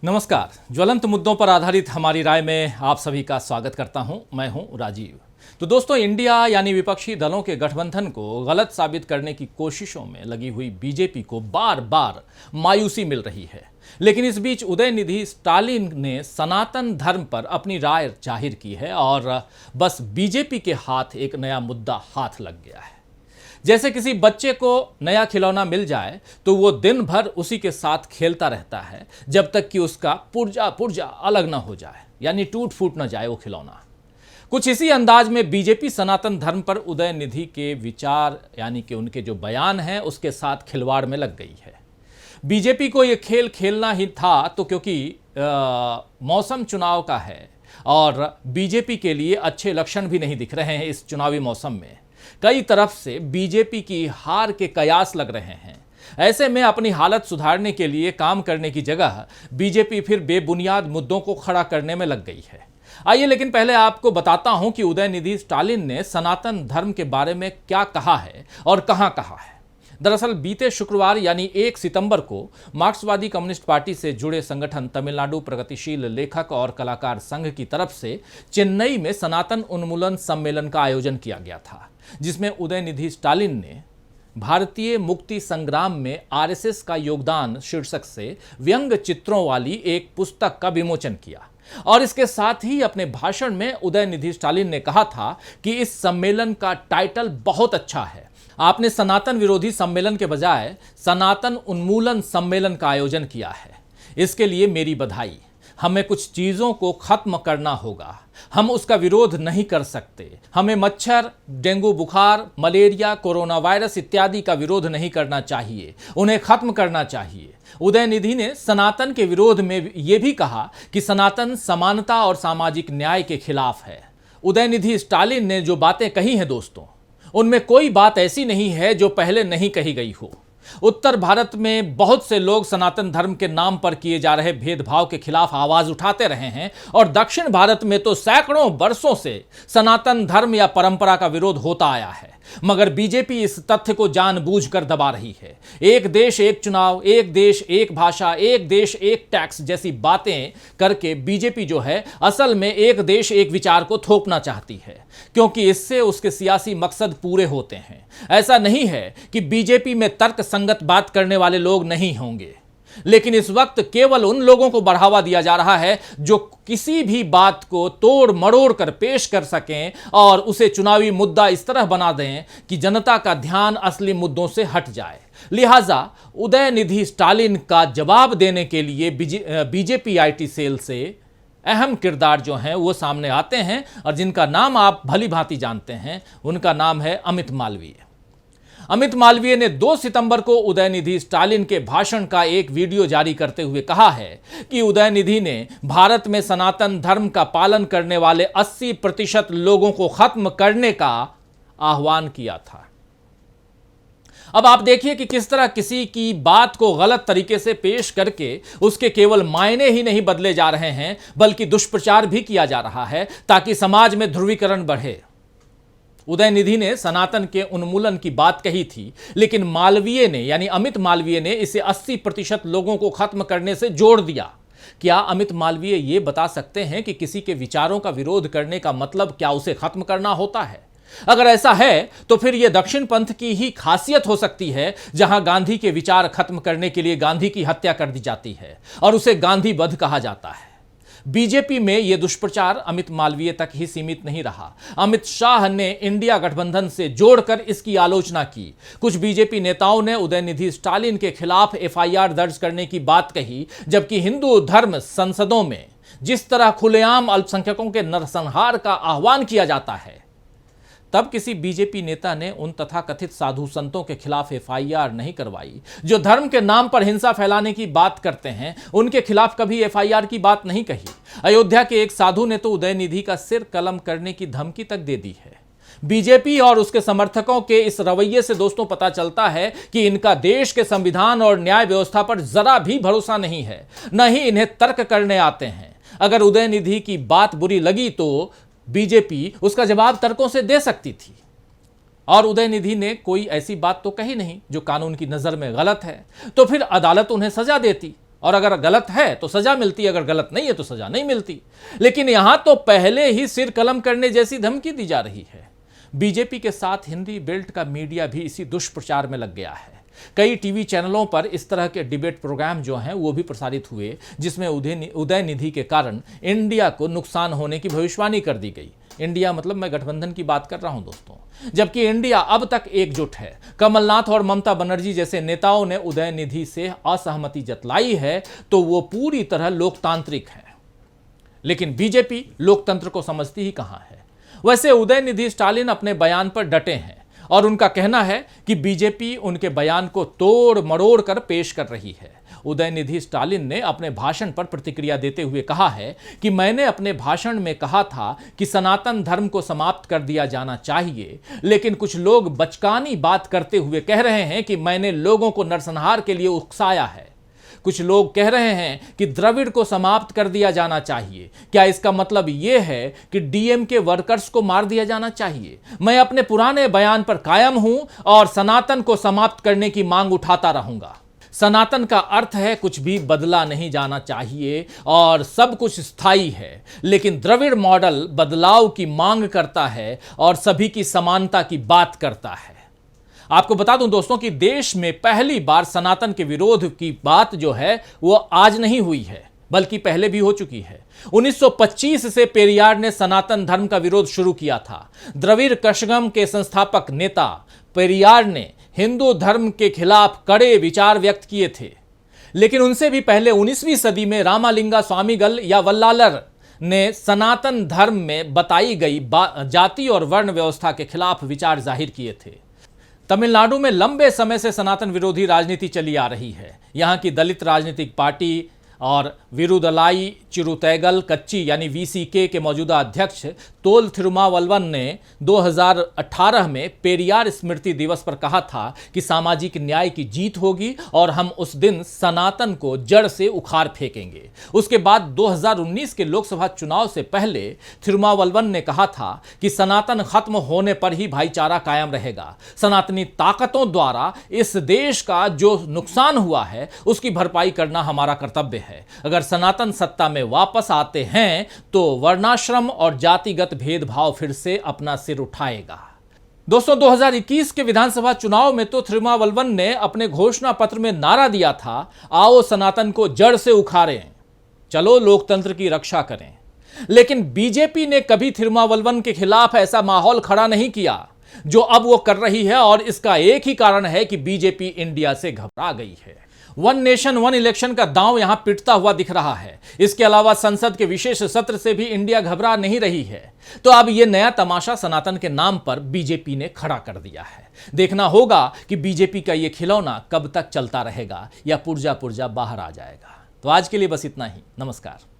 नमस्कार। ज्वलंत मुद्दों पर आधारित हमारी राय में आप सभी का स्वागत करता हूं। मैं हूं राजीव। तो दोस्तों, इंडिया यानी विपक्षी दलों के गठबंधन को गलत साबित करने की कोशिशों में लगी हुई बीजेपी को बार बार मायूसी मिल रही है। लेकिन इस बीच उदयनिधि स्टालिन ने सनातन धर्म पर अपनी राय जाहिर की है और बस बीजेपी के हाथ एक नया मुद्दा हाथ लग गया है। जैसे किसी बच्चे को नया खिलौना मिल जाए तो वो दिन भर उसी के साथ खेलता रहता है जब तक कि उसका पुर्जा पुर्जा अलग ना हो जाए, यानी टूट फूट ना जाए वो खिलौना। कुछ इसी अंदाज में बीजेपी सनातन धर्म पर उदयनिधि के विचार यानी कि उनके जो बयान हैं उसके साथ खिलवाड़ में लग गई है। बीजेपी को ये खेल खेलना ही था तो क्योंकि मौसम चुनाव का है और बीजेपी के लिए अच्छे लक्षण भी नहीं दिख रहे हैं। इस चुनावी मौसम में कई तरफ से बीजेपी की हार के कयास लग रहे हैं। ऐसे में अपनी हालत सुधारने के लिए काम करने की जगह बीजेपी फिर बेबुनियाद मुद्दों को खड़ा करने में लग गई है। आइए लेकिन पहले आपको बताता हूं कि उदयनिधि स्टालिन ने सनातन धर्म के बारे में क्या कहा है और कहां कहा है। दरअसल बीते शुक्रवार यानी 1 सितंबर को मार्क्सवादी कम्युनिस्ट पार्टी से जुड़े संगठन तमिलनाडु प्रगतिशील लेखक और कलाकार संघ की तरफ से चेन्नई में सनातन उन्मूलन सम्मेलन का आयोजन किया गया था, जिसमें उदयनिधि स्टालिन ने भारतीय मुक्ति संग्राम में आरएसएस का योगदान शीर्षक से व्यंग्य चित्रों वाली एक पुस्तक का विमोचन किया। और इसके साथ ही अपने भाषण में उदयनिधि स्टालिन ने कहा था कि इस सम्मेलन का टाइटल बहुत अच्छा है। आपने सनातन विरोधी सम्मेलन के बजाय सनातन उन्मूलन सम्मेलन का आयोजन किया है, इसके लिए मेरी बधाई। हमें कुछ चीजों को खत्म करना होगा, हम उसका विरोध नहीं कर सकते। हमें मच्छर, डेंगू बुखार, मलेरिया, कोरोना वायरस इत्यादि का विरोध नहीं करना चाहिए, उन्हें खत्म करना चाहिए। उदयनिधि ने सनातन के विरोध में यह भी कहा कि सनातन समानता और सामाजिक न्याय के खिलाफ है। उदयनिधि स्टालिन ने जो बातें कही हैं दोस्तों, उनमें कोई बात ऐसी नहीं है जो पहले नहीं कही गई हो। उत्तर भारत में बहुत से लोग सनातन धर्म के नाम पर किए जा रहे भेदभाव के खिलाफ आवाज उठाते रहे हैं और दक्षिण भारत में तो सैकड़ों वर्षों से सनातन धर्म या परंपरा का विरोध होता आया है। मगर बीजेपी इस तथ्य को जानबूझकर दबा रही है। एक देश एक चुनाव, एक देश एक भाषा, एक देश एक टैक्स जैसी बातें करके बीजेपी जो है असल में एक देश एक विचार को थोपना चाहती है, क्योंकि इससे उसके सियासी मकसद पूरे होते हैं। ऐसा नहीं है कि बीजेपी में तर्क संगत बात करने वाले लोग नहीं होंगे, लेकिन इस वक्त केवल उन लोगों को बढ़ावा दिया जा रहा है जो किसी भी बात को तोड़ मरोड़ कर पेश कर सकें और उसे चुनावी मुद्दा इस तरह बना दें कि जनता का ध्यान असली मुद्दों से हट जाए। लिहाजा उदयनिधि स्टालिन का जवाब देने के लिए बीजेपी आईटी सेल से अहम किरदार जो हैं वो सामने आते हैं और जिनका नाम आप भली भांति जानते हैं, उनका नाम है अमित मालवीय। अमित मालवीय ने 2 सितंबर को उदयनिधि स्टालिन के भाषण का एक वीडियो जारी करते हुए कहा है कि उदयनिधि ने भारत में सनातन धर्म का पालन करने वाले 80% लोगों को खत्म करने का आह्वान किया था। अब आप देखिए कि किस तरह किसी की बात को गलत तरीके से पेश करके उसके केवल मायने ही नहीं बदले जा रहे हैं, बल्कि दुष्प्रचार भी किया जा रहा है ताकि समाज में ध्रुवीकरण बढ़े। उदयनिधि ने सनातन के उन्मूलन की बात कही थी, लेकिन मालवीय ने यानी अमित मालवीय ने इसे 80% लोगों को खत्म करने से जोड़ दिया। क्या अमित मालवीय ये बता सकते हैं कि किसी के विचारों का विरोध करने का मतलब क्या उसे खत्म करना होता है? अगर ऐसा है तो फिर यह दक्षिण पंथ की ही खासियत हो सकती है, जहां गांधी के विचार खत्म करने के लिए गांधी की हत्या कर दी जाती है और उसे गांधी वध कहा जाता है। बीजेपी में यह दुष्प्रचार अमित मालवीय तक ही सीमित नहीं रहा। अमित शाह ने इंडिया गठबंधन से जोड़कर इसकी आलोचना की। कुछ बीजेपी नेताओं ने उदयनिधि स्टालिन के खिलाफ एफआईआर दर्ज करने की बात कही, जबकि हिंदू धर्म संसदों में जिस तरह खुलेआम अल्पसंख्यकों के नरसंहार का आह्वान किया जाता है, तब किसी बीजेपी नेता ने उन तथाकथित साधु संतों के खिलाफ एफआईआर नहीं करवाई। जो धर्म के नाम पर हिंसा फैलाने की बात करते हैं, उनके खिलाफ कभी एफआईआर की बात नहीं कही। अयोध्या के एक साधु ने तो उदयनिधि का सिर कलम करने की धमकी तक दे दी है। बीजेपी और उसके समर्थकों के इस रवैये से दोस्तों पता चलता है कि इनका देश के संविधान और न्याय व्यवस्था पर जरा भी भरोसा नहीं है, न ही इन्हें तर्क करने आते हैं। अगर उदयनिधि की बात बुरी लगी तो बीजेपी उसका जवाब तर्कों से दे सकती थी, और उदयनिधि ने कोई ऐसी बात तो कही नहीं जो कानून की नजर में गलत है, तो फिर अदालत उन्हें सजा देती और अगर गलत है तो सजा मिलती है, अगर गलत नहीं है तो सजा नहीं मिलती। लेकिन यहां तो पहले ही सिर कलम करने जैसी धमकी दी जा रही है। बीजेपी के साथ हिंदी बेल्ट का मीडिया भी इसी दुष्प्रचार में लग गया है। कई टीवी चैनलों पर इस तरह के डिबेट प्रोग्राम जो हैं वो भी प्रसारित हुए, जिसमें उदयनिधि के कारण इंडिया को नुकसान होने की भविष्यवाणी कर दी गई। इंडिया मतलब मैं गठबंधन की बात कर रहा हूं दोस्तों, जबकि इंडिया अब तक एकजुट है। कमलनाथ और ममता बनर्जी जैसे नेताओं ने उदयनिधि से असहमति जतलाई है तो वो पूरी तरह लोकतांत्रिक है, लेकिन बीजेपी लोकतंत्र को समझती ही कहां है। वैसे उदयनिधि स्टालिन अपने बयान पर डटे हैं और उनका कहना है कि बीजेपी उनके बयान को तोड़ मरोड़ कर पेश कर रही है। उदयनिधि स्टालिन ने अपने भाषण पर प्रतिक्रिया देते हुए कहा है कि मैंने अपने भाषण में कहा था कि सनातन धर्म को समाप्त कर दिया जाना चाहिए, लेकिन कुछ लोग बचकानी बात करते हुए कह रहे हैं कि मैंने लोगों को नरसंहार के लिए उकसाया है। कुछ लोग कह रहे हैं कि द्रविड़ को समाप्त कर दिया जाना चाहिए। क्या इसका मतलब यह है कि डीएमके वर्कर्स को मार दिया जाना चाहिए? मैं अपने पुराने बयान पर कायम हूं और सनातन को समाप्त करने की मांग उठाता रहूंगा। सनातन का अर्थ है कुछ भी बदला नहीं जाना चाहिए और सब कुछ स्थायी है, लेकिन द्रविड़ मॉडल बदलाव की मांग करता है और सभी की समानता की बात करता है। आपको बता दूं दोस्तों कि देश में पहली बार सनातन के विरोध की बात जो है वो आज नहीं हुई है, बल्कि पहले भी हो चुकी है। 1925 से पेरियार ने सनातन धर्म का विरोध शुरू किया था। द्रविड़ कशगम के संस्थापक नेता पेरियार ने हिंदू धर्म के खिलाफ कड़े विचार व्यक्त किए थे, लेकिन उनसे भी पहले 19वीं सदी में रामालिंगा स्वामीगल या वल्लालर ने सनातन धर्म में बताई गई जाति और वर्ण व्यवस्था के खिलाफ विचार जाहिर किए थे। तमिलनाडु में लंबे समय से सनातन विरोधी राजनीति चली आ रही है। यहाँ की दलित राजनीतिक पार्टी और विरुदलाई चिरुतैगल कच्ची यानी वीसीके के मौजूदा अध्यक्ष तोल थिरुमावलवन ने 2018 में पेरियार स्मृति दिवस पर कहा था कि सामाजिक न्याय की जीत होगी और हम उस दिन सनातन को जड़ से उखाड़ फेंकेंगे। उसके बाद 2019 के लोकसभा चुनाव से पहले थिरुमावलवन ने कहा था कि सनातन खत्म होने पर ही भाईचारा कायम रहेगा। सनातनी ताकतों द्वारा इस देश का जो नुकसान हुआ है उसकी भरपाई करना हमारा कर्तव्य है। अगर सनातन सत्ता में वापस आते हैं तो वर्णाश्रम और जातिगत भेदभाव फिर से अपना सिर उठाएगा। दोस्तों 2021 के विधानसभा चुनाव में तो थिरुमावलवन ने अपने घोषणा पत्र में नारा दिया था, आओ सनातन को जड़ से उखाड़ें, चलो लोकतंत्र की रक्षा करें। लेकिन बीजेपी ने कभी थिरुमावलवन के खिलाफ ऐसा माहौल खड़ा नहीं किया जो अब वो कर रही है, और इसका एक ही कारण है कि बीजेपी इंडिया से घबरा गई है। वन नेशन वन इलेक्शन का दांव यहां पिटता हुआ दिख रहा है। इसके अलावा संसद के विशेष सत्र से भी इंडिया घबरा नहीं रही है। तो अब यह नया तमाशा सनातन के नाम पर बीजेपी ने खड़ा कर दिया है। देखना होगा कि बीजेपी का यह खिलौना कब तक चलता रहेगा या पुर्जा पुर्जा बाहर आ जाएगा। तो आज के लिए बस इतना ही। नमस्कार।